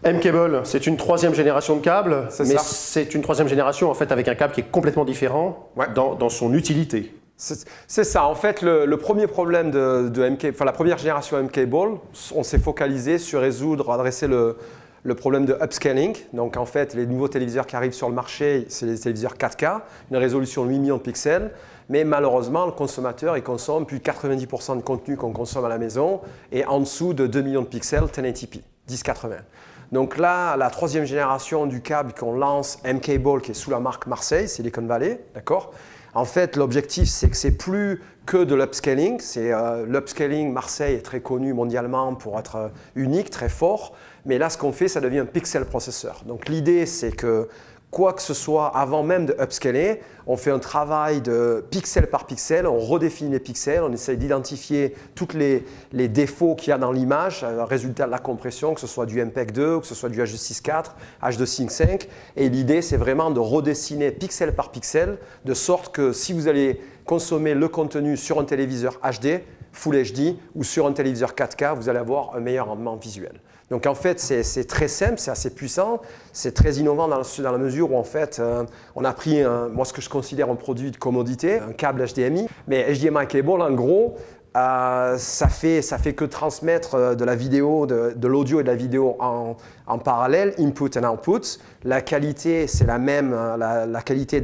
M-Cable, c'est une troisième génération de câbles, mais ça. c'est une troisième génération en fait avec un câble qui est complètement différent dans son utilité. C'est ça. En fait, le premier problème de M-Cable, enfin la première génération M-Cable, on s'est focalisé sur adresser le problème de upscaling. Donc en fait, les nouveaux téléviseurs qui arrivent sur le marché, c'est les téléviseurs 4K, une résolution de 8 millions de pixels. Mais malheureusement, le consommateur, il consomme plus de 90% de contenu qu'on consomme à la maison et en dessous de 2 millions de pixels 1080p, 1080. Donc là, la troisième génération du câble qu'on lance, M-Cable, qui est sous la marque Marseille, Silicon Valley, d'accord ? En fait, l'objectif, c'est que c'est plus que de l'upscaling. L'upscaling, Marseille est très connu mondialement pour être unique, très fort. Mais là, ce qu'on fait, ça devient un pixel processeur. Donc l'idée, c'est que quoi que ce soit, avant même de upscaler, on fait un travail de pixel par pixel, on redéfinit les pixels, on essaie d'identifier tous les défauts qu'il y a dans l'image, résultat de la compression, que ce soit du MPEG 2, que ce soit du H264, H265. Et l'idée, c'est vraiment de redessiner pixel par pixel, de sorte que si vous allez consommer le contenu sur un téléviseur HD, Full HD, ou sur un téléviseur 4K, vous allez avoir un meilleur rendement visuel. Donc en fait, c'est très simple, c'est assez puissant, c'est très innovant dans la mesure où en fait, on a pris moi ce que je considère un produit de commodité, un câble HDMI, mais HDMI cable en gros, ça fait que transmettre de la vidéo, de l'audio et de la vidéo en parallèle, input and output. La qualité, c'est la même, la qualité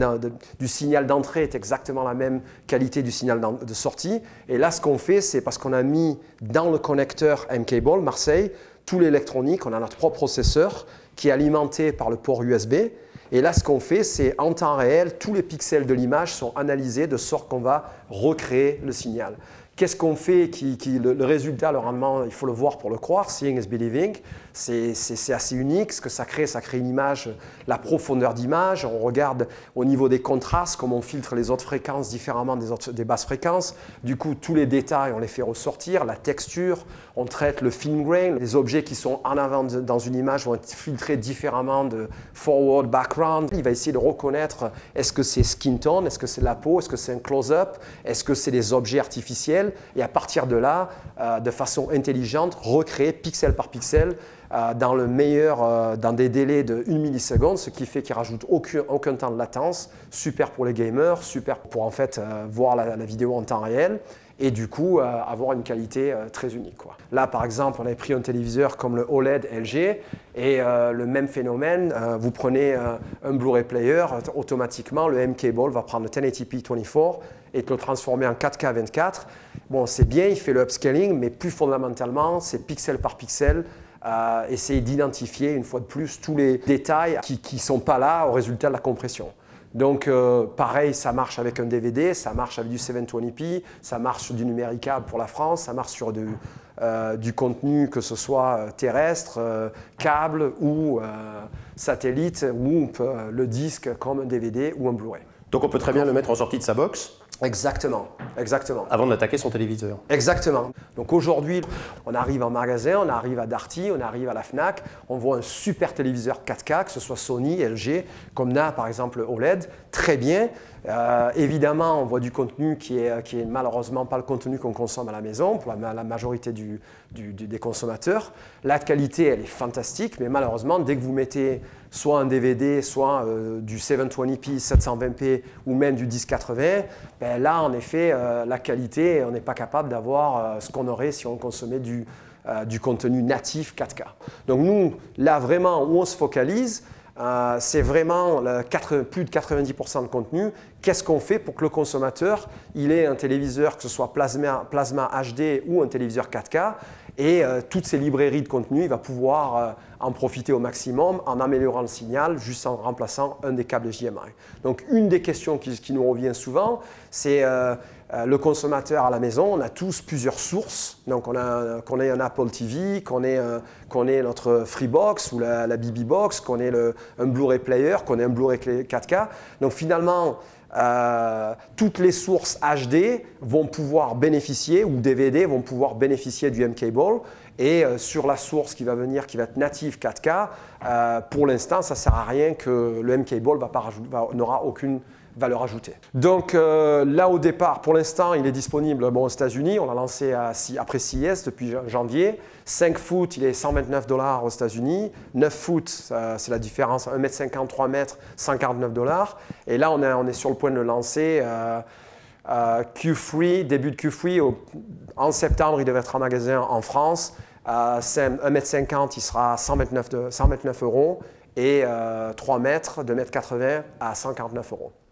du signal d'entrée est exactement la même qualité du signal de sortie. Et là, ce qu'on fait, c'est parce qu'on a mis dans le connecteur M-Cable, Marseille, tout l'électronique, on a notre propre processeur qui est alimenté par le port USB. Et là, ce qu'on fait, c'est en temps réel, tous les pixels de l'image sont analysés de sorte qu'on va recréer le signal. Qu'est-ce qu'on fait le résultat, le rendement, il faut le voir pour le croire, seeing is believing, c'est assez unique. Ce que ça crée une image, la profondeur d'image. On regarde au niveau des contrastes, comment on filtre les autres fréquences différemment des basses fréquences. Du coup, tous les détails, on les fait ressortir, la texture, on traite le film grain. Les objets qui sont en avant dans une image vont être filtrés différemment de forward, background. Il va essayer de reconnaître, est-ce que c'est skin tone, est-ce que c'est la peau, est-ce que c'est un close-up, est-ce que c'est des objets artificiels. Et à partir de là, de façon intelligente, recréer pixel par pixel dans des délais de 1 milliseconde, ce qui fait qu'il ne rajoute aucun temps de latence. Super pour les gamers, super pour en fait voir la vidéo en temps réel et du coup avoir une qualité très unique, quoi. Là, par exemple, on avait pris un téléviseur comme le OLED LG et le même phénomène, vous prenez un Blu-ray player, automatiquement le M-Cable va prendre le 1080p 24 et te le transformer en 4K 24. Bon, c'est bien, il fait le upscaling, mais plus fondamentalement, c'est pixel par pixel. Essayer d'identifier une fois de plus tous les détails qui ne sont pas là au résultat de la compression. Donc pareil, ça marche avec un DVD, ça marche avec du 720p, ça marche sur du numéricable pour la France, ça marche sur du contenu que ce soit terrestre, câble ou satellite ou le disque comme un DVD ou un Blu-ray. Donc on peut très bien le mettre en sortie de sa box. Exactement, exactement. Avant d'attaquer son téléviseur. Exactement. Donc aujourd'hui, on arrive en magasin, on arrive à Darty, on arrive à la Fnac, on voit un super téléviseur 4K, que ce soit Sony, LG, comme là par exemple OLED, très bien. Évidemment, on voit du contenu qui est malheureusement pas le contenu qu'on consomme à la maison pour la majorité des consommateurs. La qualité, elle est fantastique, mais malheureusement, dès que vous mettez soit un DVD, soit du 720p, 720p ou même du 1080, ben là, en effet, la qualité, on n'est pas capable d'avoir ce qu'on aurait si on consommait du contenu natif 4K. Donc nous, là vraiment, où on se focalise, c'est vraiment plus de 90% de contenu. Qu'est-ce qu'on fait pour que le consommateur il ait un téléviseur, que ce soit plasma HD ou un téléviseur 4K, et toutes ces librairies de contenu, il va pouvoir en profiter au maximum en améliorant le signal, juste en remplaçant un des câbles HDMI. Donc une des questions qui nous revient souvent, c'est le consommateur à la maison, on a tous plusieurs sources. Donc qu'on ait un Apple TV, qu'on ait notre Freebox ou la BB Box, qu'on ait un Blu-ray player, qu'on ait un Blu-ray 4K. Donc finalement, toutes les sources HD vont pouvoir bénéficier, ou DVD vont pouvoir bénéficier du M-Cable. Et sur la source qui va être native 4K, pour l'instant, ça ne sert à rien que le M-Cable n'aura aucune valeur ajoutée. Donc là au départ, pour l'instant, il est disponible aux États-Unis. On l'a lancé après CES depuis janvier. 5 foot, il est 129 $. Aux États-Unis. 9 foot, c'est la différence. 1,50 m, 3 mètres, 149 $. Et là, on est sur le point de le lancer. Q3, début de Q3, en septembre, il devait être en magasin en France. 1,50 m, il sera 129 €. Et 3 mètres, 2,80 m à 149 €.